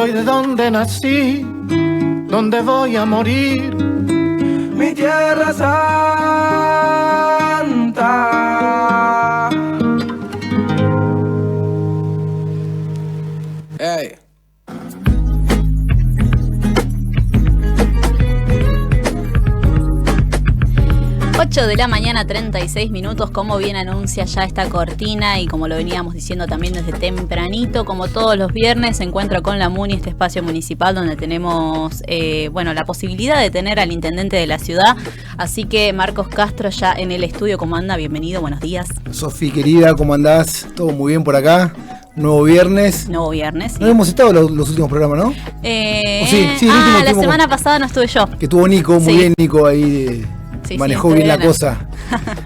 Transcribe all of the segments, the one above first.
soy de donde nací, donde voy a morir. Mi tierra santa. Hey. De la mañana, 36 minutos, como bien anuncia ya esta cortina y como lo veníamos diciendo también desde tempranito, como todos los viernes, encuentro con la MUNI, este espacio municipal donde tenemos la posibilidad de tener al intendente de la ciudad. Así que Marcos Castro ya en el estudio. ¿Cómo anda? Bienvenido, buenos días. Sofi, querida, ¿cómo andás? Todo muy bien por acá. Nuevo viernes. Nuevo viernes, sí. No hemos estado los últimos programas, ¿no? Sí, la semana pasada no estuve yo. Que estuvo Nico, muy bien Nico ahí. Manejó bien la cosa.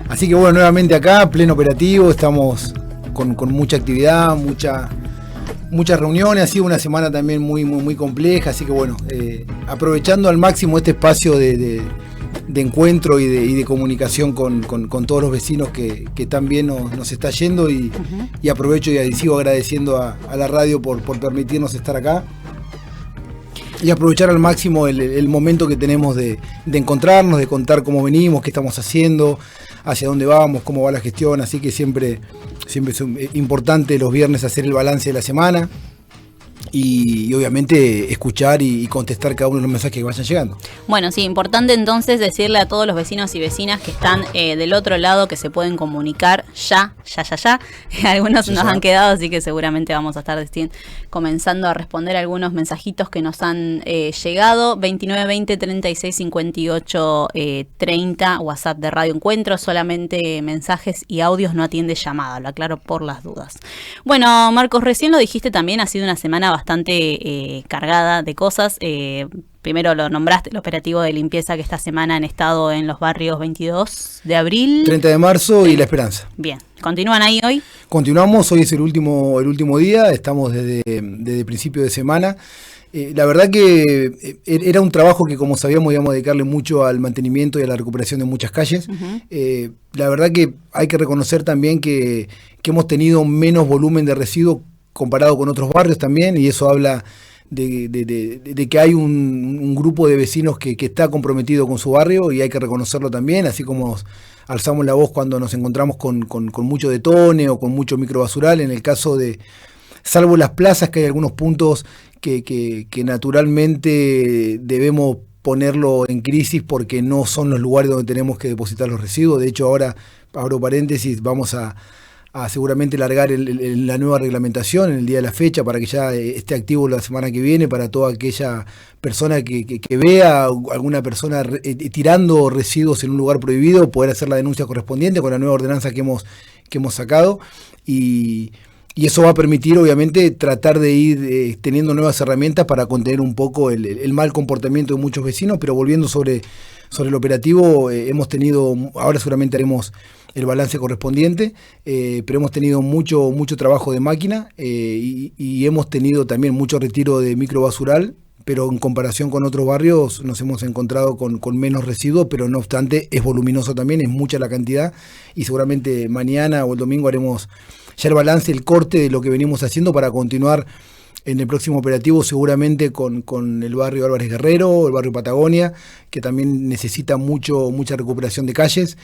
Así que bueno, nuevamente acá, pleno operativo, estamos con mucha actividad, muchas reuniones. Ha sido una semana también muy compleja, así que bueno, aprovechando al máximo este espacio de encuentro y de comunicación con todos los vecinos que también nos está yendo y aprovecho y sigo agradeciendo a la radio por permitirnos estar acá. Y aprovechar al máximo el momento que tenemos de encontrarnos, de contar cómo venimos, qué estamos haciendo, hacia dónde vamos, cómo va la gestión. Así que siempre es importante los viernes hacer el balance de la semana y obviamente escuchar y contestar cada uno de los mensajes que vayan llegando. Bueno, sí, importante entonces decirle a todos los vecinos y vecinas que están del otro lado que se pueden comunicar ya. Algunos nos han quedado, así que seguramente vamos a estar comenzando a responder algunos mensajitos que nos han llegado. 2920 36 58 30, WhatsApp de Radio Encuentro, solamente mensajes y audios, no atiende llamada, lo aclaro por las dudas. Bueno, Marcos, recién lo dijiste también, ha sido una semana bastante cargada de cosas. Primero lo nombraste, el operativo de limpieza que esta semana han estado en los barrios 22 de abril. 30 de marzo y La Esperanza. Bien, ¿continúan ahí hoy? Continuamos, hoy es el último día, estamos desde principio de semana. La verdad que era un trabajo que, como sabíamos, íbamos a dedicarle mucho al mantenimiento y a la recuperación de muchas calles. La verdad que hay que reconocer también que hemos tenido menos volumen de residuos comparado con otros barrios también, y eso habla de que hay un grupo de vecinos que está comprometido con su barrio, y hay que reconocerlo también, así como alzamos la voz cuando nos encontramos con mucho detone o con mucho microbasural. En el caso salvo las plazas, que hay algunos puntos que naturalmente debemos ponerlo en crisis porque no son los lugares donde tenemos que depositar los residuos. De hecho, ahora, abro paréntesis, vamos a seguramente largar la nueva reglamentación en el día de la fecha para que ya esté activo la semana que viene para toda aquella persona que vea a alguna persona tirando residuos en un lugar prohibido, poder hacer la denuncia correspondiente con la nueva ordenanza que hemos sacado, y eso va a permitir obviamente tratar de ir teniendo nuevas herramientas para contener un poco el mal comportamiento de muchos vecinos. Pero volviendo sobre el operativo, hemos tenido, ahora seguramente haremos el balance correspondiente, pero hemos tenido mucho trabajo de máquina y hemos tenido también mucho retiro de microbasural, pero en comparación con otros barrios nos hemos encontrado con menos residuos, pero no obstante es voluminoso también, es mucha la cantidad, y seguramente mañana o el domingo haremos ya el balance, el corte de lo que venimos haciendo para continuar en el próximo operativo, seguramente con el barrio Álvarez Guerrero, el barrio Patagonia, que también necesita mucha recuperación de calles,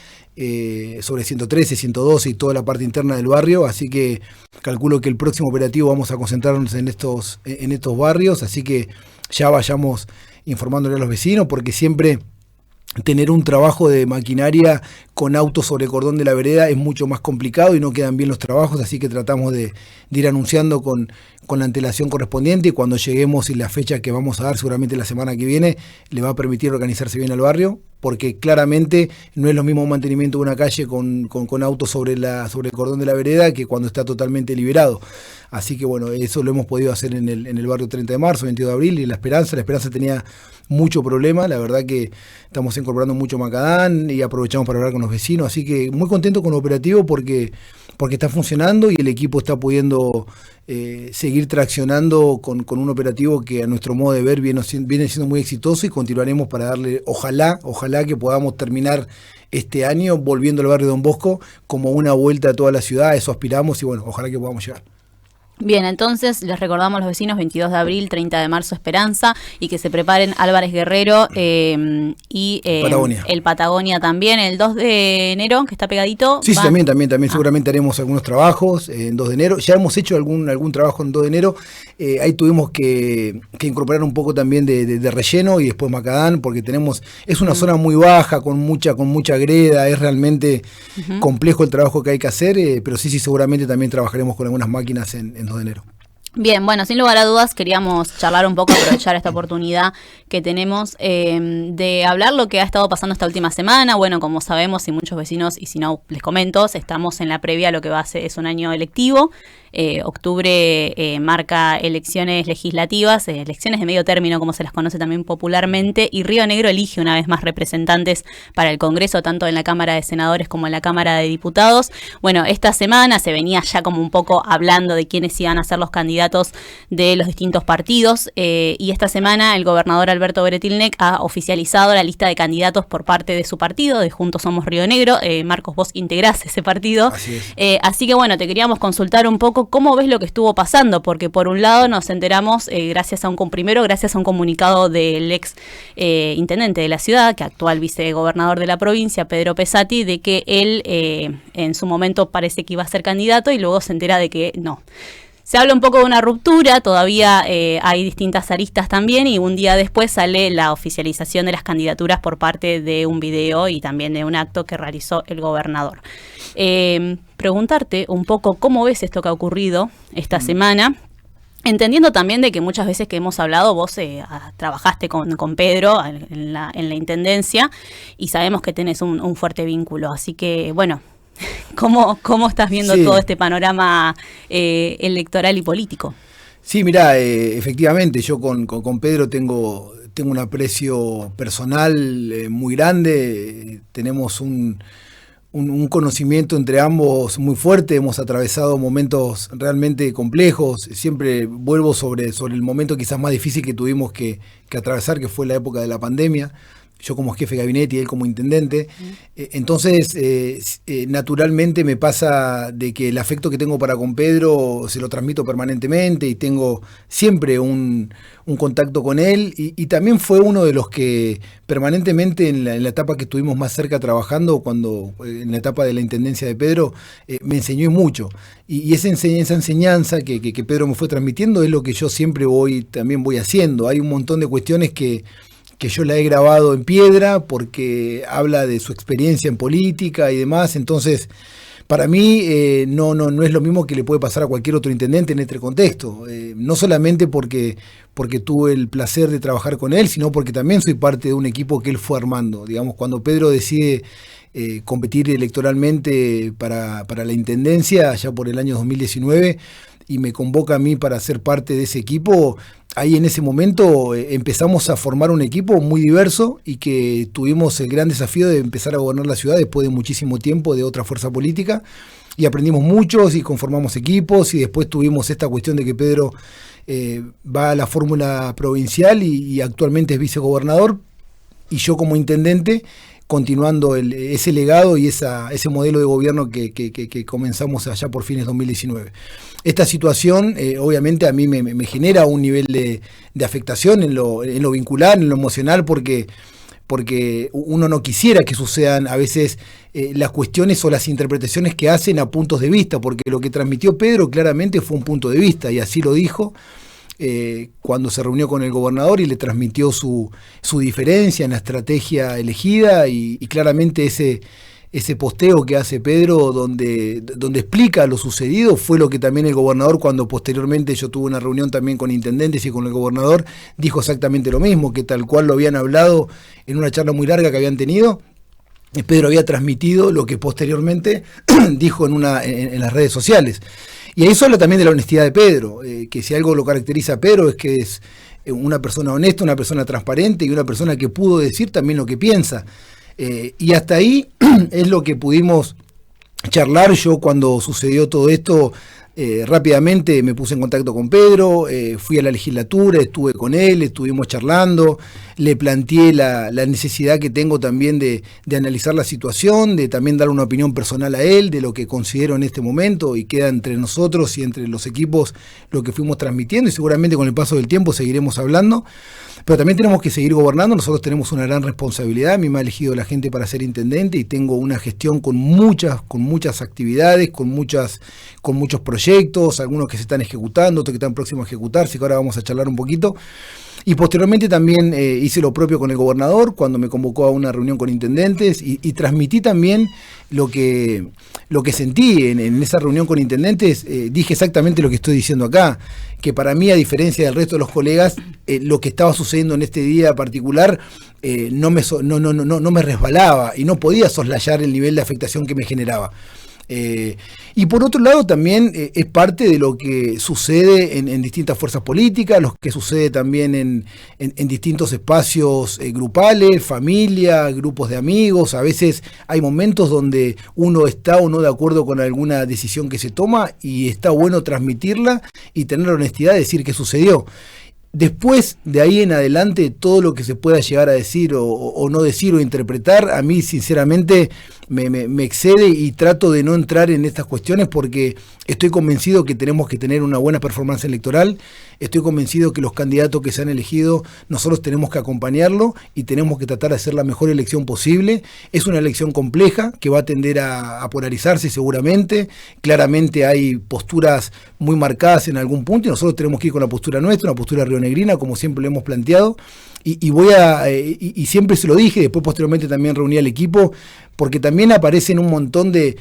sobre 113, 112 y toda la parte interna del barrio. Así que calculo que el próximo operativo vamos a concentrarnos en estos barrios, así que ya vayamos informándole a los vecinos, porque siempre tener un trabajo de maquinaria con autos sobre el cordón de la vereda es mucho más complicado y no quedan bien los trabajos, así que tratamos de ir anunciando con la antelación correspondiente, y cuando lleguemos y la fecha que vamos a dar seguramente la semana que viene le va a permitir organizarse bien al barrio, porque claramente no es lo mismo un mantenimiento de una calle con autos sobre el cordón de la vereda que cuando está totalmente liberado. Así que bueno, eso lo hemos podido hacer en el barrio 30 de marzo, 22 de abril y La Esperanza tenía mucho problema. La verdad que estamos incorporando mucho macadán y aprovechamos para hablar con los vecinos, así que muy contento con el operativo porque está funcionando y el equipo está pudiendo seguir traccionando con un operativo que a nuestro modo de ver viene siendo muy exitoso, y continuaremos para darle, ojalá que podamos terminar este año volviendo al barrio Don Bosco como una vuelta a toda la ciudad. Eso aspiramos y bueno, ojalá que podamos llegar. Bien, entonces les recordamos a los vecinos 22 de abril, 30 de marzo Esperanza, y que se preparen Álvarez Guerrero y Patagonia. el Patagonia también, el 2 de enero, que está pegadito. Sí, también seguramente haremos algunos trabajos en 2 de enero. Ya hemos hecho algún trabajo en 2 de enero. Ahí tuvimos que incorporar un poco también de relleno y después macadán, porque es una zona muy baja, con mucha greda, es realmente complejo el trabajo que hay que hacer, pero sí, seguramente también trabajaremos con algunas máquinas en 2 de enero. Bien, bueno, sin lugar a dudas queríamos charlar un poco, aprovechar esta oportunidad que tenemos de hablar lo que ha estado pasando esta última semana. Bueno, como sabemos y muchos vecinos, y si no les comento, estamos en la previa a lo que va a ser, es un año electivo. Octubre marca elecciones legislativas, elecciones de medio término, como se las conoce también popularmente, y Río Negro elige una vez más representantes para el Congreso, tanto en la Cámara de Senadores como en la Cámara de Diputados. Bueno, esta semana se venía ya como un poco hablando de quiénes iban a ser los candidatos de los distintos partidos, y esta semana el gobernador Alberto Bretilnec ha oficializado la lista de candidatos por parte de su partido, de Juntos Somos Río Negro. Marcos, vos integrás ese partido. Así es. Así que bueno, te queríamos consultar un poco cómo ves lo que estuvo pasando, porque por un lado nos enteramos gracias a un comunicado del ex intendente de la ciudad, que actual vicegobernador de la provincia, Pedro Pesati, de que él en su momento parece que iba a ser candidato y luego se entera de que no. Se habla un poco de una ruptura, todavía hay distintas aristas también, y un día después sale la oficialización de las candidaturas por parte de un video y también de un acto que realizó el gobernador. Preguntarte un poco cómo ves esto que ha ocurrido esta semana, entendiendo también de que muchas veces que hemos hablado, vos trabajaste con Pedro en la intendencia y sabemos que tenés un fuerte vínculo, así que bueno, ¿cómo estás viendo todo este panorama electoral y político? Sí, mirá, efectivamente, yo con Pedro tengo un aprecio personal muy grande, tenemos un conocimiento entre ambos muy fuerte, hemos atravesado momentos realmente complejos, siempre vuelvo sobre el momento quizás más difícil que tuvimos que atravesar, que fue la época de la pandemia, yo como jefe de gabinete y él como intendente. Entonces, naturalmente me pasa de que el afecto que tengo para con Pedro se lo transmito permanentemente y tengo siempre un contacto con él, y también fue uno de los que permanentemente en la etapa que estuvimos más cerca trabajando, cuando en la etapa de la intendencia de Pedro, me enseñó mucho. Y esa enseñanza que Pedro me fue transmitiendo es lo que yo siempre también voy haciendo. Hay un montón de cuestiones que yo la he grabado en piedra porque habla de su experiencia en política y demás. Entonces, para mí no es lo mismo que le puede pasar a cualquier otro intendente en este contexto. No solamente porque tuve el placer de trabajar con él, sino porque también soy parte de un equipo que él fue armando. Digamos, cuando Pedro decide competir electoralmente para la intendencia, allá por el año 2019, y me convoca a mí para ser parte de ese equipo, ahí en ese momento empezamos a formar un equipo muy diverso y que tuvimos el gran desafío de empezar a gobernar la ciudad después de muchísimo tiempo de otra fuerza política, y aprendimos muchos y conformamos equipos, y después tuvimos esta cuestión de que Pedro va a la fórmula provincial y actualmente es vicegobernador, y yo como intendente continuando ese legado y ese modelo de gobierno que comenzamos allá por fines de 2019. Esta situación obviamente a mí me genera un nivel de afectación en lo vincular, en lo emocional, porque uno no quisiera que sucedan a veces las cuestiones o las interpretaciones que hacen a puntos de vista, porque lo que transmitió Pedro claramente fue un punto de vista, y así lo dijo cuando se reunió con el gobernador y le transmitió su diferencia en la estrategia elegida, y claramente ese posteo que hace Pedro donde explica lo sucedido fue lo que también el gobernador, cuando posteriormente yo tuve una reunión también con intendentes y con el gobernador, dijo exactamente lo mismo, que tal cual lo habían hablado en una charla muy larga que habían tenido. Pedro había transmitido lo que posteriormente dijo en las redes sociales. Y ahí se habla también de la honestidad de Pedro, que si algo lo caracteriza a Pedro es que es una persona honesta, una persona transparente y una persona que pudo decir también lo que piensa. Y hasta ahí es lo que pudimos charlar. Yo, cuando sucedió todo esto, rápidamente me puse en contacto con Pedro, fui a la legislatura, estuve con él, estuvimos charlando, le planteé la necesidad que tengo también de analizar la situación, de también dar una opinión personal a él, de lo que considero en este momento, y queda entre nosotros y entre los equipos lo que fuimos transmitiendo, y seguramente con el paso del tiempo seguiremos hablando. Pero también tenemos que seguir gobernando, nosotros tenemos una gran responsabilidad, a mí me ha elegido la gente para ser intendente y tengo una gestión con muchas actividades, con muchos proyectos, algunos que se están ejecutando, otros que están próximos a ejecutarse, que ahora vamos a charlar un poquito. Y posteriormente también hice lo propio con el gobernador cuando me convocó a una reunión con intendentes y transmití también lo que sentí en esa reunión con intendentes. Dije exactamente lo que estoy diciendo acá, que para mí, a diferencia del resto de los colegas, lo que estaba sucediendo en este día particular no me resbalaba y no podía soslayar el nivel de afectación que me generaba. Y por otro lado también es parte de lo que sucede en distintas fuerzas políticas, lo que sucede también en distintos espacios grupales, familia, grupos de amigos. A veces hay momentos donde uno está o no de acuerdo con alguna decisión que se toma y está bueno transmitirla y tener la honestidad de decir qué sucedió. Después, de ahí en adelante, todo lo que se pueda llegar a decir o no decir o interpretar, a mí sinceramente me excede y trato de no entrar en estas cuestiones porque estoy convencido que tenemos que tener una buena performance electoral, estoy convencido que los candidatos que se han elegido, nosotros tenemos que acompañarlo y tenemos que tratar de hacer la mejor elección posible. Es una elección compleja que va a tender a polarizarse seguramente, claramente hay posturas muy marcadas en algún punto y nosotros tenemos que ir con la postura nuestra, una postura rionegrina, como siempre lo hemos planteado, y siempre se lo dije, después posteriormente también reuní al equipo, porque también aparecen un montón de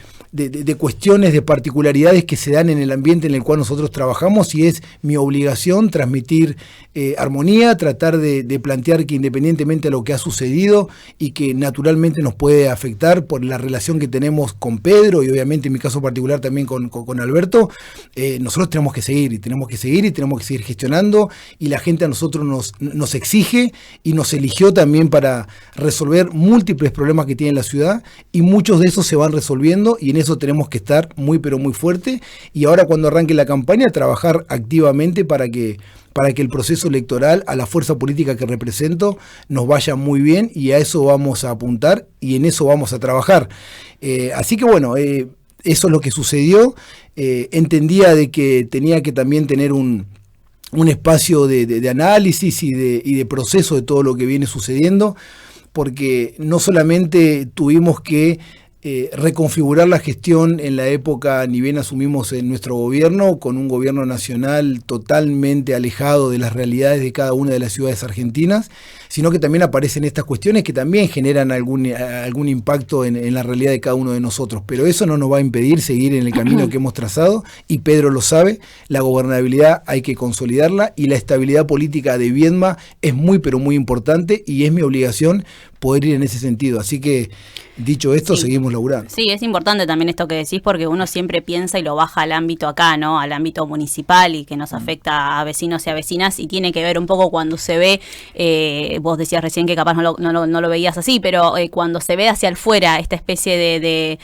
cuestiones, de particularidades que se dan en el ambiente en el cual nosotros trabajamos, y es mi obligación transmitir armonía, tratar de plantear que independientemente de lo que ha sucedido y que naturalmente nos puede afectar por la relación que tenemos con Pedro y obviamente en mi caso particular también con Alberto, nosotros tenemos que seguir y tenemos que seguir gestionando, y la gente a nosotros nos exige y nos eligió también para resolver múltiples problemas que tiene la ciudad, y muchos de esos se van resolviendo y en eso tenemos que estar muy pero muy fuerte, y ahora cuando arranque la campaña trabajar activamente para que el proceso electoral, a la fuerza política que represento, nos vaya muy bien, y a eso vamos a apuntar y en eso vamos a trabajar. Así que bueno, eso es lo que sucedió. Entendía de que tenía que también tener un espacio de análisis y de proceso de todo lo que viene sucediendo, porque no solamente tuvimos que reconfigurar la gestión en la época, ni bien asumimos en nuestro gobierno, con un gobierno nacional totalmente alejado de las realidades de cada una de las ciudades argentinas, sino que también aparecen estas cuestiones que también generan algún impacto en la realidad de cada uno de nosotros. Pero eso no nos va a impedir seguir en el camino que hemos trazado, y Pedro lo sabe, la gobernabilidad hay que consolidarla, y la estabilidad política de Viedma es muy pero muy importante, y es mi obligación poder ir en ese sentido. Así que, dicho esto, sí, seguimos laburando. Sí, es importante también esto que decís, porque uno siempre piensa y lo baja al ámbito acá, ¿no? Al ámbito municipal, y que nos afecta a vecinos y a vecinas, y tiene que ver un poco cuando se ve, vos decías recién que capaz no lo veías así, pero cuando se ve hacia afuera esta especie de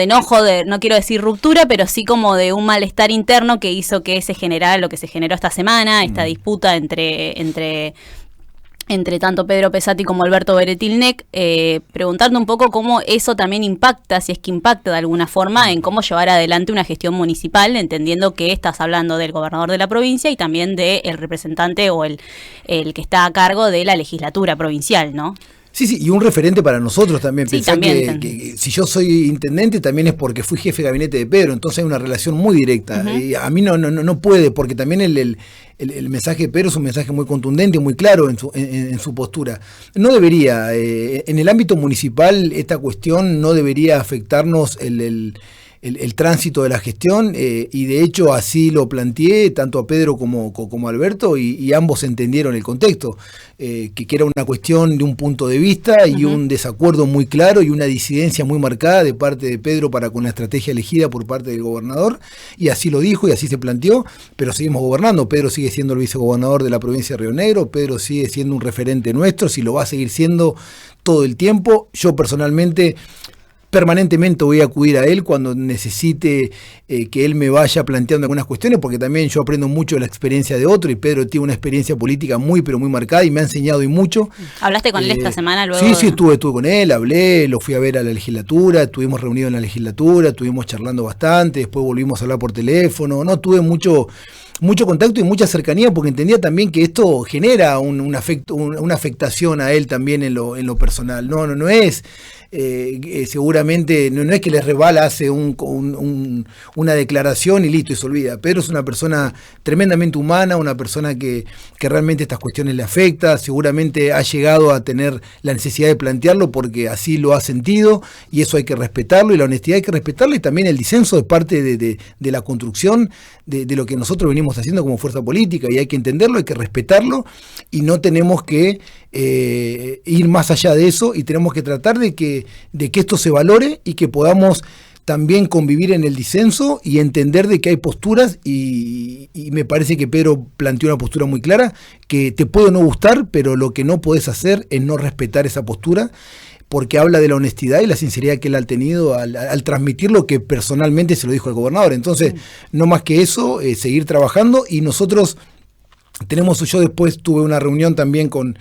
enojo, no quiero decir ruptura, pero sí como de un malestar interno que hizo que se generara lo que se generó esta semana, esta disputa entre tanto Pedro Pesati como Alberto Beretilnec, preguntando un poco cómo eso también impacta, si es que impacta de alguna forma, en cómo llevar adelante una gestión municipal, entendiendo que estás hablando del gobernador de la provincia y también del representante o el que está a cargo de la legislatura provincial, ¿no? Sí, y un referente para nosotros también. Sí, Pensar también. que si yo soy intendente también es porque fui jefe de gabinete de Pedro, entonces hay una relación muy directa. Uh-huh. Y a mí no puede, porque también el mensaje de Pedro es un mensaje muy contundente, muy claro en su postura. No debería, en el ámbito municipal esta cuestión no debería afectarnos el tránsito de la gestión, y de hecho así lo planteé tanto a Pedro como a Alberto, y ambos entendieron el contexto, que era una cuestión de un punto de vista y un desacuerdo muy claro y una disidencia muy marcada de parte de Pedro para con la estrategia elegida por parte del gobernador, y así lo dijo y así se planteó, pero seguimos gobernando. Pedro sigue siendo el vicegobernador de la provincia de Río Negro, Pedro sigue siendo un referente nuestro, si lo va a seguir siendo todo el tiempo. Yo personalmente permanentemente voy a acudir a él cuando necesite que él me vaya planteando algunas cuestiones, porque también yo aprendo mucho de la experiencia de otro, y Pedro tiene una experiencia política muy, pero muy marcada, y me ha enseñado y mucho. ¿Hablaste con él esta semana luego? Sí, estuve con él, hablé, lo fui a ver a la legislatura, estuvimos reunidos en la legislatura, estuvimos charlando bastante, después volvimos a hablar por teléfono, no tuve mucho contacto y mucha cercanía, porque entendía también que esto genera una afectación a él también en lo personal. No es seguramente, no es que le rebala, hace una declaración y listo, y se olvida. Pedro es una persona tremendamente humana, una persona que realmente estas cuestiones le afecta, seguramente ha llegado a tener la necesidad de plantearlo porque así lo ha sentido, y eso hay que respetarlo, y la honestidad hay que respetarlo, y también el disenso es parte de la construcción de lo que nosotros venimos haciendo como fuerza política, y hay que entenderlo, hay que respetarlo, y no tenemos que ir más allá de eso, y tenemos que tratar de que esto se valore y que podamos también convivir en el disenso y entender de que hay posturas, y me parece que Pedro planteó una postura muy clara, que te puede no gustar, pero lo que no podés hacer es no respetar esa postura, porque habla de la honestidad y la sinceridad que él ha tenido al transmitir lo que personalmente se lo dijo al gobernador. Entonces, no más que eso, seguir trabajando, y nosotros yo después tuve una reunión también con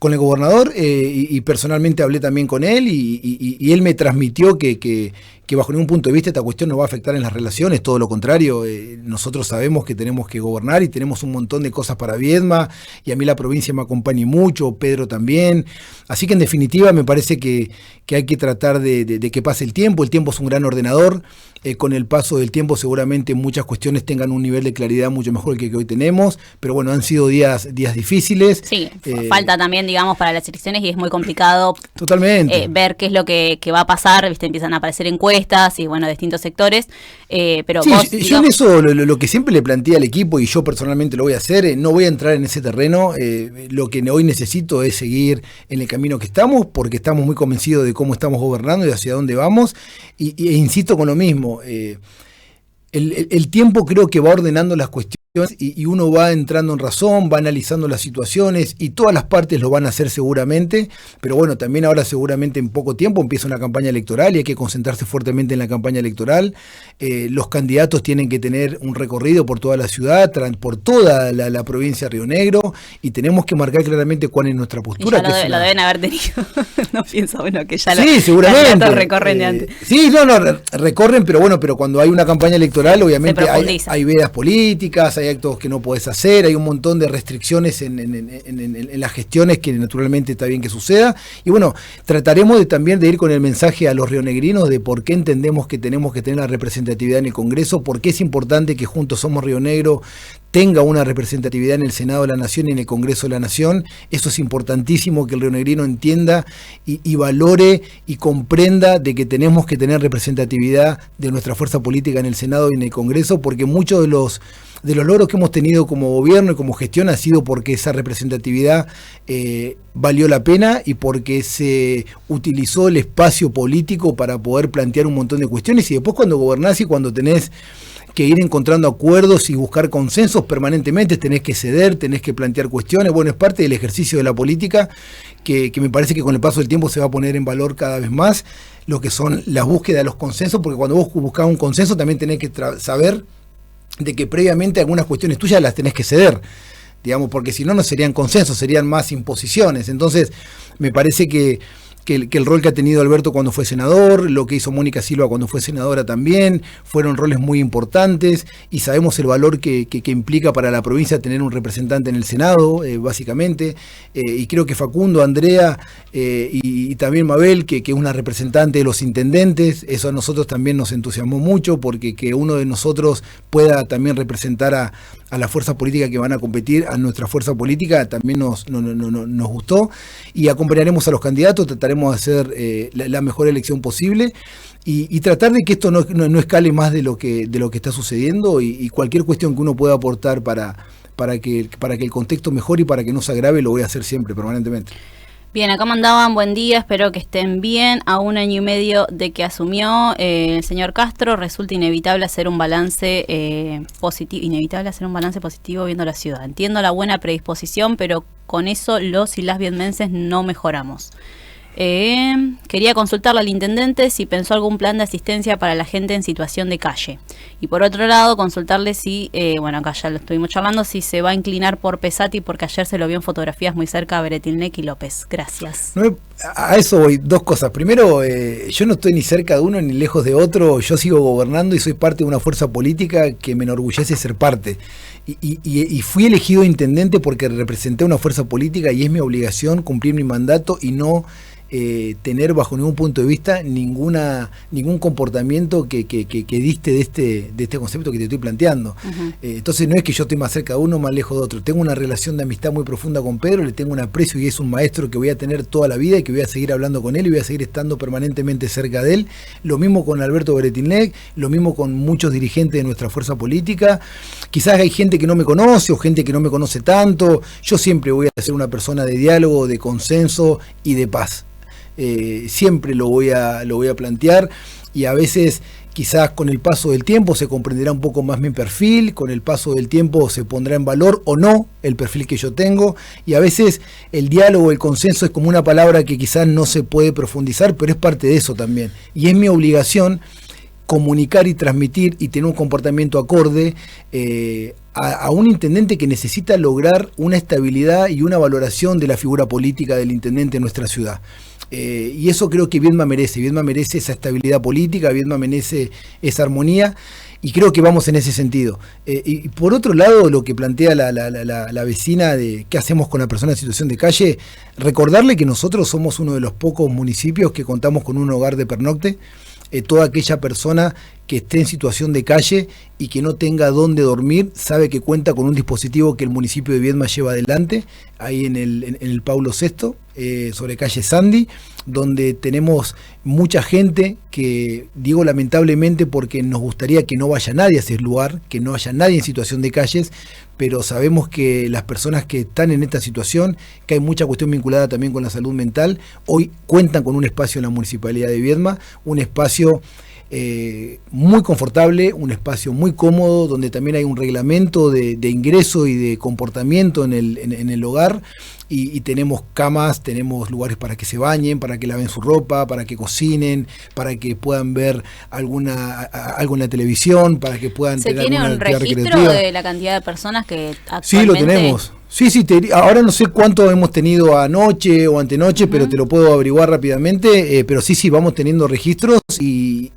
el gobernador, y personalmente hablé también con él, y él me transmitió que bajo ningún punto de vista esta cuestión nos va a afectar en las relaciones, todo lo contrario. Nosotros sabemos que tenemos que gobernar y tenemos un montón de cosas para Viedma, y a mí la provincia me acompaña mucho, Pedro también, así que en definitiva me parece que hay que tratar de que pase el tiempo es un gran ordenador. Con el paso del tiempo seguramente muchas cuestiones tengan un nivel de claridad mucho mejor que hoy tenemos, pero bueno, han sido días difíciles. Sí, falta también, digamos, para las elecciones, y es muy complicado totalmente ver qué es lo que va a pasar, ¿viste? Empiezan a aparecer encuestas y bueno, distintos sectores, pero sí, vos, yo en eso lo que siempre le planteé al equipo, y yo personalmente lo voy a hacer, no voy a entrar en ese terreno, lo que hoy necesito es seguir en el camino que estamos, porque estamos muy convencidos de cómo estamos gobernando y hacia dónde vamos, e insisto con lo mismo. El tiempo creo que va ordenando las cuestiones, y uno va entrando en razón, va analizando las situaciones, y todas las partes lo van a hacer seguramente, pero bueno, también ahora seguramente en poco tiempo empieza una campaña electoral y hay que concentrarse fuertemente en la campaña electoral. Los candidatos tienen que tener un recorrido por toda la ciudad, por toda la provincia de Río Negro, y tenemos que marcar claramente cuál es nuestra postura. Y ya lo deben haber tenido. No pienso, bueno, que ya sí, seguramente recorren de antes. Sí, recorren, pero cuando hay una campaña electoral, obviamente hay vedas políticas, hay actos que no podés hacer, hay un montón de restricciones en las gestiones que naturalmente está bien que suceda, y bueno, trataremos también de ir con el mensaje a los rionegrinos de por qué entendemos que tenemos que tener la representatividad en el Congreso, por qué es importante que Juntos Somos Río Negro tenga una representatividad en el Senado de la Nación y en el Congreso de la Nación. Eso es importantísimo que el rionegrino entienda y valore y comprenda de que tenemos que tener representatividad de nuestra fuerza política en el Senado y en el Congreso, porque muchos de los logros que hemos tenido como gobierno y como gestión ha sido porque esa representatividad valió la pena, y porque se utilizó el espacio político para poder plantear un montón de cuestiones, y después cuando gobernás y cuando tenés que ir encontrando acuerdos y buscar consensos permanentemente, tenés que ceder, tenés que plantear cuestiones. Bueno, es parte del ejercicio de la política que me parece que con el paso del tiempo se va a poner en valor cada vez más, lo que son las búsquedas de los consensos, porque cuando vos buscás un consenso también tenés que saber de que previamente algunas cuestiones tuyas las tenés que ceder, digamos, porque si no, no serían consensos, serían más imposiciones. Entonces, me parece que el rol que ha tenido Alberto cuando fue senador, lo que hizo Mónica Silva cuando fue senadora también, fueron roles muy importantes, y sabemos el valor que implica para la provincia tener un representante en el Senado, básicamente, y creo que Facundo, Andrea y también Mabel, que es una representante de los intendentes, eso a nosotros también nos entusiasmó mucho, porque que uno de nosotros pueda también representar a la fuerza política que van a competir, a nuestra fuerza política, también nos gustó, y acompañaremos a los candidatos, trataremos de hacer la mejor elección posible, y tratar de que esto no escale más de lo que está sucediendo, y cualquier cuestión que uno pueda aportar para que el contexto mejore y para que no se agrave, lo voy a hacer siempre, permanentemente. Bien, acá mandaban buen día, espero que estén bien. A 1 año y medio de que asumió el señor Castro, resulta inevitable hacer un balance positivo viendo la ciudad. Entiendo la buena predisposición, pero con eso los y las viedmenses no mejoramos. Quería consultarle al intendente si pensó algún plan de asistencia para la gente en situación de calle. Y por otro lado, consultarle si, bueno, acá ya lo estuvimos charlando, si se va a inclinar por Pesati, porque ayer se lo vio en fotografías muy cerca a Beretilnec y López. Gracias. No, a eso voy, dos cosas. Primero, yo no estoy ni cerca de uno ni lejos de otro. Yo sigo gobernando y soy parte de una fuerza política que me enorgullece ser parte. Y fui elegido intendente porque representé una fuerza política y es mi obligación cumplir mi mandato y no tener bajo ningún punto de vista ningún comportamiento que diste de este concepto que te estoy planteando. Entonces no es que yo esté más cerca de uno, más lejos de otro. Tengo una relación de amistad muy profunda con Pedro, le tengo un aprecio y es un maestro que voy a tener toda la vida y que voy a seguir hablando con él y voy a seguir estando permanentemente cerca de él. Lo mismo con Alberto Beretilnec, lo mismo con muchos dirigentes de nuestra fuerza política. Quizás hay gente que no me conoce o gente que no me conoce tanto. Yo siempre voy a ser una persona de diálogo, de consenso y de paz. Siempre lo voy a plantear y a veces quizás con el paso del tiempo se comprenderá un poco más mi perfil, con el paso del tiempo se pondrá en valor o no el perfil que yo tengo y a veces el diálogo, el consenso es como una palabra que quizás no se puede profundizar, pero es parte de eso también y es mi obligación comunicar y transmitir y tener un comportamiento acorde a un intendente que necesita lograr una estabilidad y una valoración de la figura política del intendente en nuestra ciudad. Y eso creo que Viedma merece esa estabilidad política, Viedma merece esa armonía y creo que vamos en ese sentido. Y por otro lado, lo que plantea la vecina de qué hacemos con la persona en situación de calle, recordarle que nosotros somos uno de los pocos municipios que contamos con un hogar de pernocte. Toda aquella persona que esté en situación de calle y que no tenga dónde dormir, sabe que cuenta con un dispositivo que el municipio de Viedma lleva adelante, ahí en el Paulo VI, sobre calle Sandy, donde tenemos mucha gente que, digo lamentablemente porque nos gustaría que no vaya nadie a ese lugar, que no haya nadie en situación de calles, pero sabemos que las personas que están en esta situación, que hay mucha cuestión vinculada también con la salud mental, hoy cuentan con un espacio en la Municipalidad de Viedma, un espacio muy confortable, un espacio muy cómodo, donde también hay un reglamento de ingreso y de comportamiento en el hogar, y tenemos camas, tenemos lugares para que se bañen, para que laven su ropa, para que cocinen, para que puedan ver algo en la televisión, para que puedan tener alguna actividad recreativa. ¿Se tiene un registro de la cantidad de personas que actualmente...? Sí, lo tenemos. Sí, ahora no sé cuánto hemos tenido anoche o antenoche, pero te lo puedo averiguar rápidamente, pero sí, vamos teniendo registros y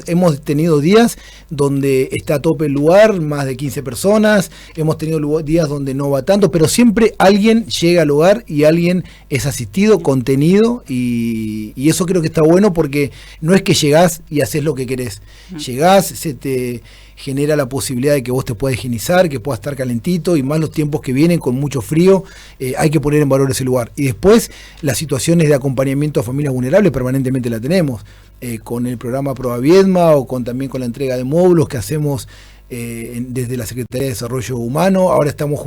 hemos tenido días donde está a tope el lugar, más de 15 personas, hemos tenido días donde no va tanto, pero siempre alguien llega al hogar y alguien es asistido, contenido y eso creo que está bueno porque no es que llegás y haces lo que querés, llegás, se te genera la posibilidad de que vos te puedas higienizar, que puedas estar calentito y más los tiempos que vienen con mucho frío, hay que poner en valor ese lugar. Y después las situaciones de acompañamiento a familias vulnerables permanentemente la tenemos, con el programa Proa Viedma o también con la entrega de módulos que hacemos desde la Secretaría de Desarrollo Humano. Ahora estábamos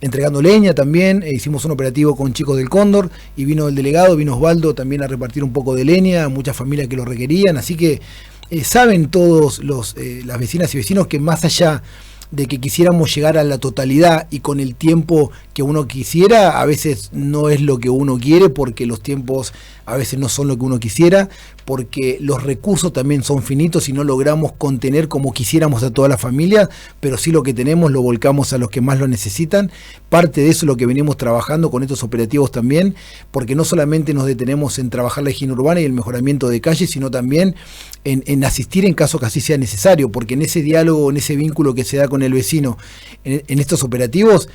entregando leña también, hicimos un operativo con chicos del Cóndor y vino el delegado, vino Osvaldo también a repartir un poco de leña a muchas familias que lo requerían, así que saben todos las vecinas y vecinos que más allá de que quisiéramos llegar a la totalidad y con el tiempo que uno quisiera, a veces no es lo que uno quiere porque los tiempos a veces no son lo que uno quisiera, porque los recursos también son finitos y no logramos contener como quisiéramos a toda la familia, pero sí lo que tenemos lo volcamos a los que más lo necesitan. Parte de eso es lo que venimos trabajando con estos operativos también, porque no solamente nos detenemos en trabajar la higiene urbana y el mejoramiento de calles, sino también en asistir en caso que así sea necesario, porque en ese diálogo, en ese vínculo que se da con el vecino, en estos operativos,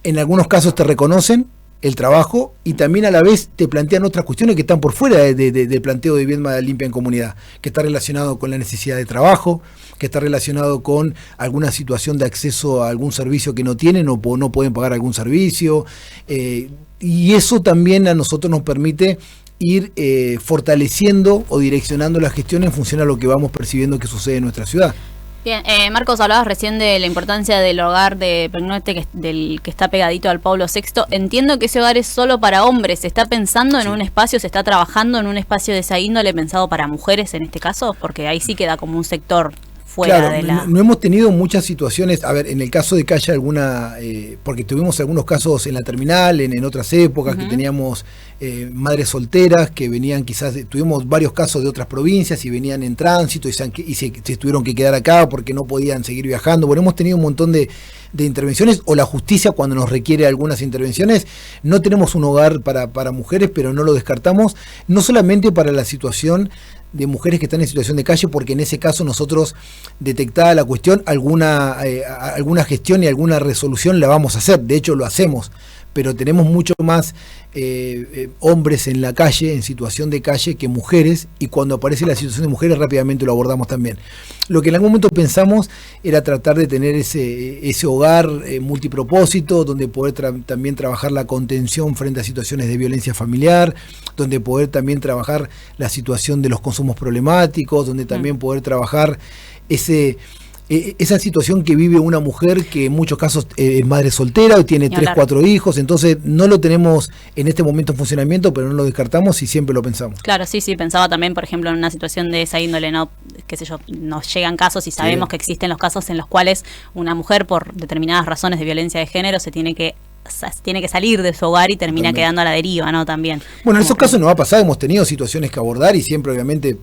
en algunos casos te reconocen el trabajo y también a la vez te plantean otras cuestiones que están por fuera del planteo de Viedma Limpia en Comunidad, que está relacionado con la necesidad de trabajo, que está relacionado con alguna situación de acceso a algún servicio que no tienen o no pueden pagar algún servicio, y eso también a nosotros nos permite ir fortaleciendo o direccionando la gestión en función a lo que vamos percibiendo que sucede en nuestra ciudad. Bien, Marcos, hablabas recién de la importancia del hogar de Pernocte, del que está pegadito al Paulo VI. Entiendo que ese hogar es solo para hombres. ¿Se está pensando en un espacio, se está trabajando en un espacio de esa índole pensado para mujeres en este caso? Porque ahí sí queda como un sector fuera claro, de la... no hemos tenido muchas situaciones, a ver, en el caso de que haya alguna, porque tuvimos algunos casos en la terminal, en otras épocas, que teníamos madres solteras que venían quizás, tuvimos varios casos de otras provincias y venían en tránsito y se tuvieron que quedar acá porque no podían seguir viajando. Bueno, hemos tenido un montón de intervenciones, o la justicia cuando nos requiere algunas intervenciones. No tenemos un hogar para mujeres, pero no lo descartamos, no solamente para la situación de mujeres que están en situación de calle, porque en ese caso nosotros, detectada la cuestión, alguna gestión y alguna resolución la vamos a hacer, de hecho lo hacemos, pero tenemos mucho más hombres en la calle, en situación de calle, que mujeres, y cuando aparece la situación de mujeres rápidamente lo abordamos también. Lo que en algún momento pensamos era tratar de tener ese hogar multipropósito, donde poder también trabajar la contención frente a situaciones de violencia familiar, donde poder también trabajar la situación de los consumos problemáticos, donde también poder trabajar esa situación que vive una mujer que en muchos casos es madre soltera o tiene 3, 4 hijos. Entonces no lo tenemos en este momento en funcionamiento, pero no lo descartamos y siempre lo pensamos. Claro, sí, pensaba también, por ejemplo, en una situación de esa índole, no, qué sé yo, nos llegan casos y sabemos que existen los casos en los cuales una mujer, por determinadas razones de violencia de género, se tiene que salir de su hogar y termina quedando a la deriva, ¿no? También. Bueno, en esos casos nos ha pasado, hemos tenido situaciones que abordar y siempre obviamente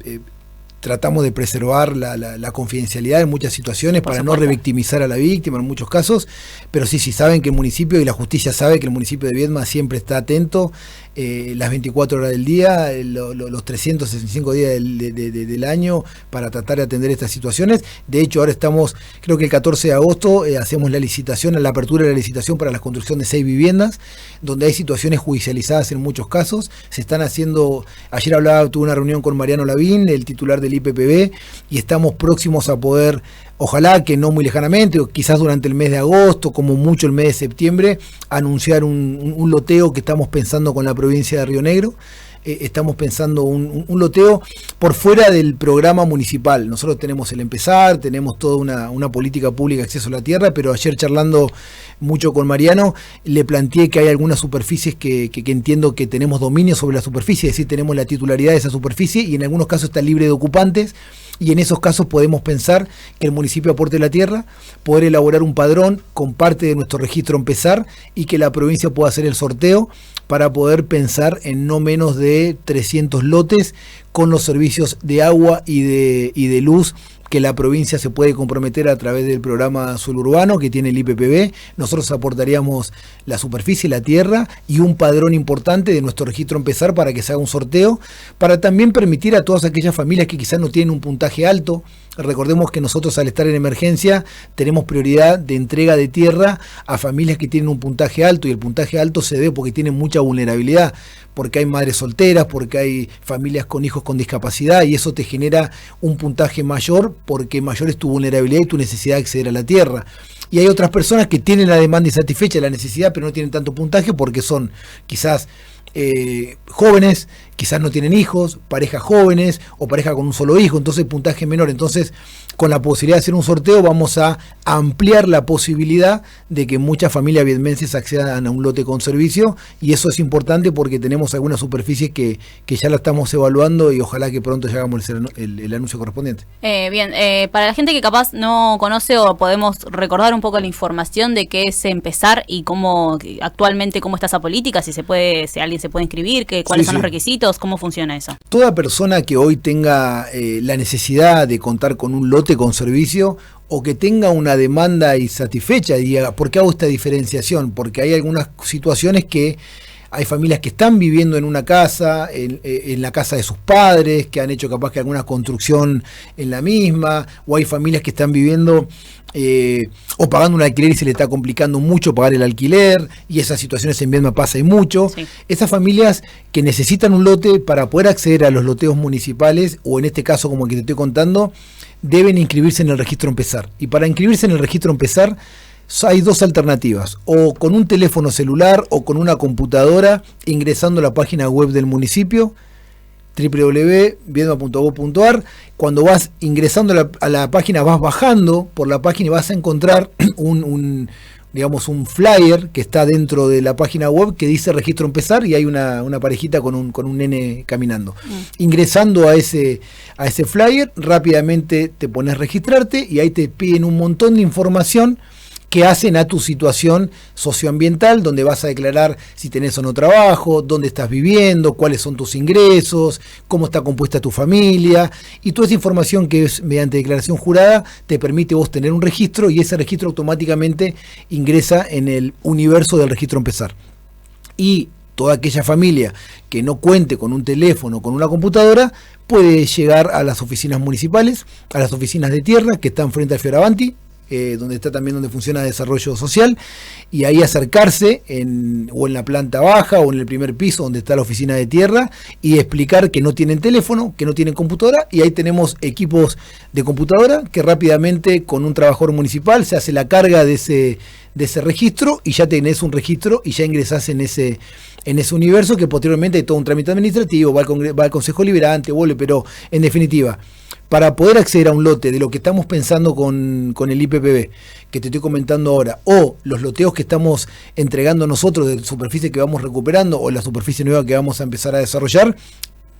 tratamos de preservar la confidencialidad en muchas situaciones para no revictimizar a la víctima en muchos casos, pero sí saben que el municipio y la justicia sabe que el municipio de Viedma siempre está atento las 24 horas del día, los 365 días del año para tratar de atender estas situaciones. De hecho, ahora estamos, creo que el 14 de agosto hacemos la apertura de la licitación para la construcción de 6 viviendas, donde hay situaciones judicializadas en muchos casos. Se están haciendo, ayer tuve una reunión con Mariano Lavín, el titular del IPPB, y estamos próximos a poder, ojalá que no muy lejanamente, o quizás durante el mes de agosto, como mucho el mes de septiembre, anunciar un loteo que estamos pensando con la provincia de Río Negro. Estamos pensando un loteo por fuera del programa municipal. Nosotros tenemos el Empezar, tenemos toda una política pública de acceso a la tierra, pero ayer charlando mucho con Mariano, le planteé que hay algunas superficies que entiendo que tenemos dominio sobre la superficie, es decir, tenemos la titularidad de esa superficie y en algunos casos está libre de ocupantes, y en esos casos podemos pensar que el municipio aporte la tierra, poder elaborar un padrón con parte de nuestro registro Empezar y que la provincia pueda hacer el sorteo para poder pensar en no menos de 300 lotes con los servicios de agua y de luz que la provincia se puede comprometer a través del programa Suelo Urbano que tiene el IPPB. Nosotros aportaríamos la superficie, la tierra y un padrón importante de nuestro registro Empezar para que se haga un sorteo, para también permitir a todas aquellas familias que quizás no tienen un puntaje alto. Recordemos que nosotros al estar en emergencia tenemos prioridad de entrega de tierra a familias que tienen un puntaje alto, y el puntaje alto se debe porque tienen mucha vulnerabilidad, porque hay madres solteras, porque hay familias con hijos con discapacidad, y eso te genera un puntaje mayor porque mayor es tu vulnerabilidad y tu necesidad de acceder a la tierra. Y hay otras personas que tienen la demanda insatisfecha, la necesidad, pero no tienen tanto puntaje porque son quizás jóvenes, quizás no tienen hijos, parejas jóvenes o pareja con un solo hijo, entonces puntaje menor. Entonces, con la posibilidad de hacer un sorteo, vamos a ampliar la posibilidad de que muchas familias viedmenses accedan a un lote con servicio, y eso es importante porque tenemos algunas superficies que ya la estamos evaluando y ojalá que pronto ya hagamos el anuncio correspondiente. Bien, para la gente que capaz no conoce, o podemos recordar un poco la información de qué es Empezar y cómo actualmente cómo está esa política, si alguien se puede inscribir, cuáles son los requisitos, cómo funciona eso. Toda persona que hoy tenga la necesidad de contar con un lote con servicio, o que tenga una demanda insatisfecha, y diga, ¿por qué hago esta diferenciación? Porque hay algunas situaciones que hay familias que están viviendo en una casa, en la casa de sus padres, que han hecho capaz que alguna construcción en la misma, o hay familias que están viviendo o pagando un alquiler y se le está complicando mucho pagar el alquiler, y esas situaciones en Viedma pasa y mucho. Sí. Esas familias que necesitan un lote para poder acceder a los loteos municipales, o en este caso como el que te estoy contando, deben inscribirse en el registro Empezar. Y para inscribirse en el registro Empezar hay dos alternativas: o con un teléfono celular o con una computadora, ingresando a la página web del municipio, www.viedma.gov.ar. Cuando vas ingresando a la página, vas bajando por la página y vas a encontrar un digamos, un flyer que está dentro de la página web que dice registro empezar y hay una parejita con un nene caminando. Ingresando a ese flyer, rápidamente te pones a registrarte y ahí te piden un montón de información que hacen a tu situación socioambiental, donde vas a declarar si tenés o no trabajo, dónde estás viviendo, cuáles son tus ingresos, cómo está compuesta tu familia, y toda esa información que es mediante declaración jurada te permite vos tener un registro y ese registro automáticamente ingresa en el universo del registro empezar. Y toda aquella familia que no cuente con un teléfono o con una computadora puede llegar a las oficinas municipales, a las oficinas de tierra que están frente al Fioravanti, donde está también donde funciona desarrollo social, y ahí acercarse o en la planta baja o en el primer piso donde está la oficina de tierra y explicar que no tienen teléfono, que no tienen computadora, y ahí tenemos equipos de computadora que rápidamente con un trabajador municipal se hace la carga de ese registro y ya tenés un registro y ya ingresás en ese universo, que posteriormente hay todo un trámite administrativo, va al Consejo Liberante, vuelve, pero en definitiva, para poder acceder a un lote de lo que estamos pensando con el IPPB, que te estoy comentando ahora, o los loteos que estamos entregando nosotros de superficie que vamos recuperando, o la superficie nueva que vamos a empezar a desarrollar,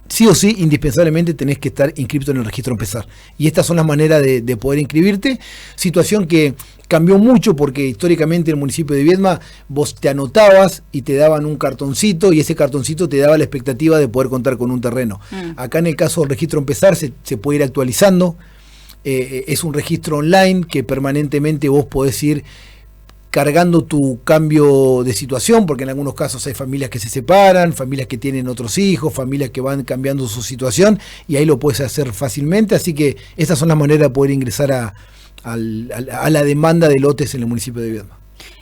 sí o sí, indispensablemente tenés que estar inscrito en el registro empezar. Y estas son las maneras de poder inscribirte, situación que cambió mucho porque históricamente en el municipio de Viedma vos te anotabas y te daban un cartoncito y ese cartoncito te daba la expectativa de poder contar con un terreno. Acá en el caso del registro empezar se puede ir actualizando, es un registro online que permanentemente vos podés ir cargando tu cambio de situación, porque en algunos casos hay familias que se separan, familias que tienen otros hijos, familias que van cambiando su situación y ahí lo puedes hacer fácilmente, así que esas son las maneras de poder ingresar a la demanda de lotes en el municipio de Viedma.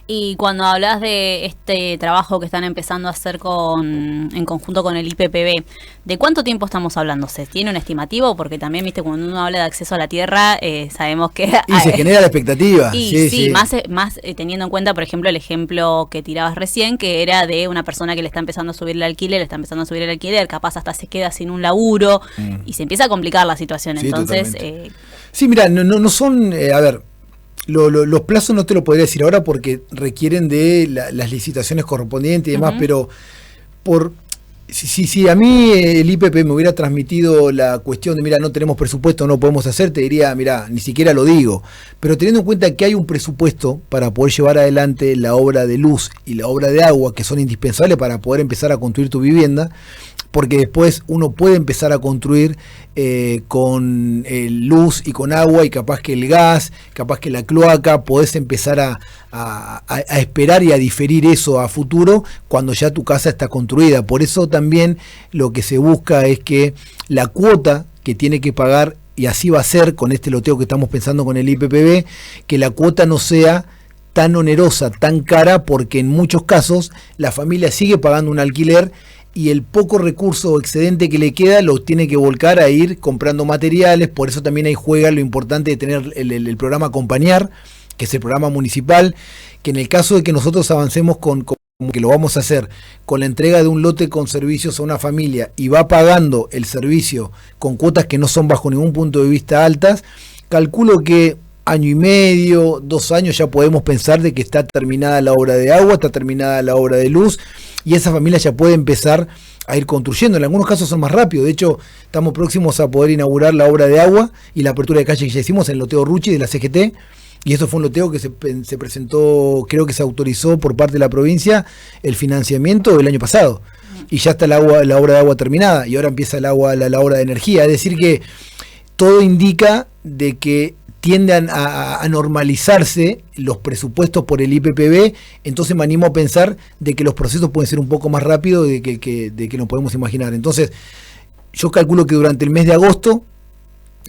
Y cuando hablas de este trabajo que están empezando a hacer en conjunto con el IPPB, ¿de cuánto tiempo estamos hablando? ¿Se tiene un estimativo? Porque también, viste, cuando uno habla de acceso a la tierra, sabemos que... Y se genera la expectativa. Y sí. Más teniendo en cuenta, por ejemplo, el ejemplo que tirabas recién, que era de una persona que le está empezando a subir el alquiler, capaz hasta se queda sin un laburo, y se empieza a complicar la situación. Sí, entonces... Sí, mira, no son... a ver... Los plazos no te lo podría decir ahora porque requieren de las licitaciones correspondientes y demás, pero si a mí el IPP me hubiera transmitido la cuestión de, mira, no tenemos presupuesto, no podemos hacer, te diría, mira, ni siquiera lo digo. Pero teniendo en cuenta que hay un presupuesto para poder llevar adelante la obra de luz y la obra de agua, que son indispensables para poder empezar a construir tu vivienda, porque después uno puede empezar a construir con luz y con agua y capaz que el gas, capaz que la cloaca, podés empezar a esperar y a diferir eso a futuro cuando ya tu casa está construida. Por eso también lo que se busca es que la cuota que tiene que pagar, y así va a ser con este loteo que estamos pensando con el IPPB, que la cuota no sea tan onerosa, tan cara, porque en muchos casos la familia sigue pagando un alquiler y el poco recurso o excedente que le queda lo tiene que volcar a ir comprando materiales. Por eso también ahí juega lo importante de tener el programa Acompañar, que es el programa municipal, que en el caso de que nosotros avancemos como que lo vamos a hacer con la entrega de un lote con servicios a una familia y va pagando el servicio con cuotas que no son bajo ningún punto de vista altas, calculo que año y medio, 2 años ya podemos pensar de que está terminada la obra de agua, está terminada la obra de luz y esa familia ya puede empezar a ir construyendo. En algunos casos son más rápidos, de hecho estamos próximos a poder inaugurar la obra de agua y la apertura de calle que ya hicimos en el loteo Ruchi de la CGT, y esto fue un loteo que se presentó, creo que se autorizó por parte de la provincia el financiamiento el año pasado y ya está la obra de agua terminada y ahora empieza la obra de energía, es decir que todo indica de que tienden a normalizarse los presupuestos por el IPPB, entonces me animo a pensar de que los procesos pueden ser un poco más rápidos de que nos podemos imaginar. Entonces, yo calculo que durante el mes de agosto,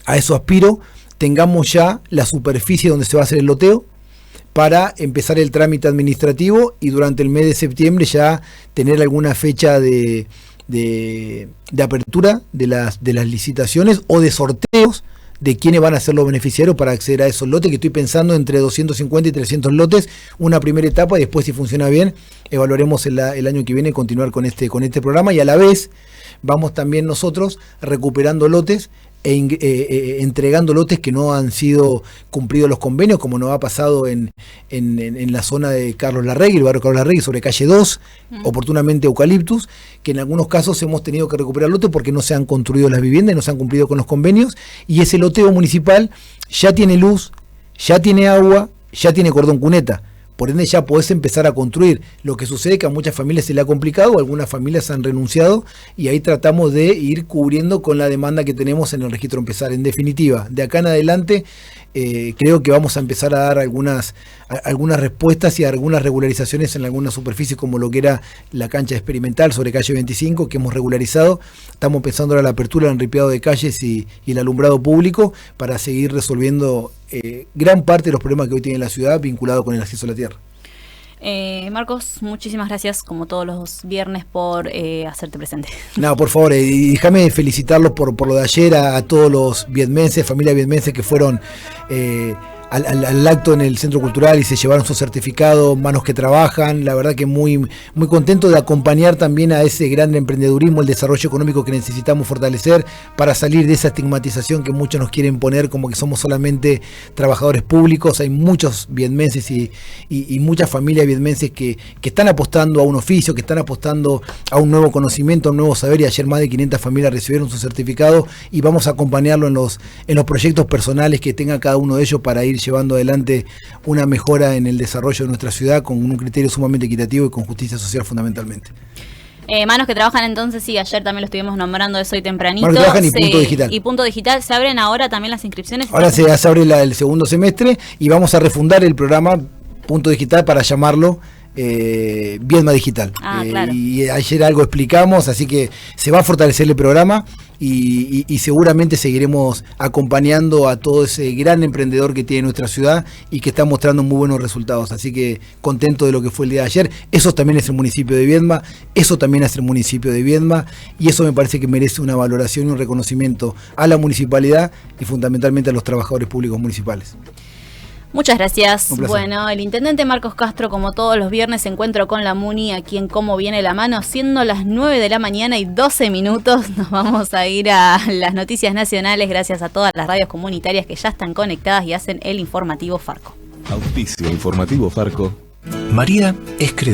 a eso aspiro, tengamos ya la superficie donde se va a hacer el loteo para empezar el trámite administrativo y durante el mes de septiembre ya tener alguna fecha de apertura de las licitaciones o de sorteos de quiénes van a ser los beneficiarios para acceder a esos lotes, que estoy pensando entre 250 y 300 lotes, una primera etapa, y después, si funciona bien, evaluaremos el año que viene continuar con este programa, y a la vez vamos también nosotros recuperando lotes entregando lotes que no han sido cumplidos los convenios, como nos ha pasado en la zona de Carlos Larregui, el barrio Carlos Larregui, sobre calle 2, oportunamente Eucaliptus, que en algunos casos hemos tenido que recuperar lotes porque no se han construido las viviendas y no se han cumplido con los convenios, y ese loteo municipal ya tiene luz, ya tiene agua, ya tiene cordón cuneta. Por ende ya podés empezar a construir. Lo que sucede es que a muchas familias se le ha complicado, algunas familias han renunciado y ahí tratamos de ir cubriendo con la demanda que tenemos en el registro empezar. En definitiva, de acá en adelante creo que vamos a empezar a dar algunas respuestas y algunas regularizaciones en algunas superficies, como lo que era la cancha experimental sobre calle 25, que hemos regularizado. Estamos pensando ahora la apertura del enripiado de calles y el alumbrado público para seguir resolviendo gran parte de los problemas que hoy tiene la ciudad vinculado con el acceso a la tierra. Marcos, muchísimas gracias como todos los viernes por hacerte presente. No, por favor, y déjame felicitarlos por lo de ayer a todos los vietmenses, familia vietmenses que fueron al acto en el Centro Cultural y se llevaron su certificado, manos que trabajan. La verdad que muy contento de acompañar también a ese gran emprendedurismo, el desarrollo económico que necesitamos fortalecer para salir de esa estigmatización que muchos nos quieren poner como que somos solamente trabajadores públicos. Hay muchos vietmenses y muchas familias vietmenses que están apostando a un oficio, que están apostando a un nuevo conocimiento, a un nuevo saber, y ayer más de 500 familias recibieron su certificado y vamos a acompañarlo en los proyectos personales que tenga cada uno de ellos para ir llevando adelante una mejora en el desarrollo de nuestra ciudad con un criterio sumamente equitativo y con justicia social fundamentalmente. Manos que trabajan entonces, sí, ayer también lo estuvimos nombrando eso hoy tempranito. Manos que trabajan y Punto Digital. Y Punto Digital, ¿se abren ahora también las inscripciones? Ahora se abre el segundo semestre y vamos a refundar el programa Punto Digital para llamarlo Viedma Digital. Claro. Y ayer algo explicamos, así que se va a fortalecer el programa y seguramente seguiremos acompañando a todo ese gran emprendedor que tiene nuestra ciudad y que está mostrando muy buenos resultados. Así que contento de lo que fue el día de ayer. Eso también es el municipio de Viedma, eso también es el municipio de Viedma, y eso me parece que merece una valoración y un reconocimiento a la municipalidad y fundamentalmente a los trabajadores públicos municipales. Muchas gracias. Bueno, el intendente Marcos Castro, como todos los viernes, encuentro con la Muni aquí en Cómo Viene la Mano, siendo las 9 de la mañana y 12 minutos. Nos vamos a ir a las noticias nacionales gracias a todas las radios comunitarias que ya están conectadas y hacen el informativo Farco. Auspicio informativo Farco. María es creyente.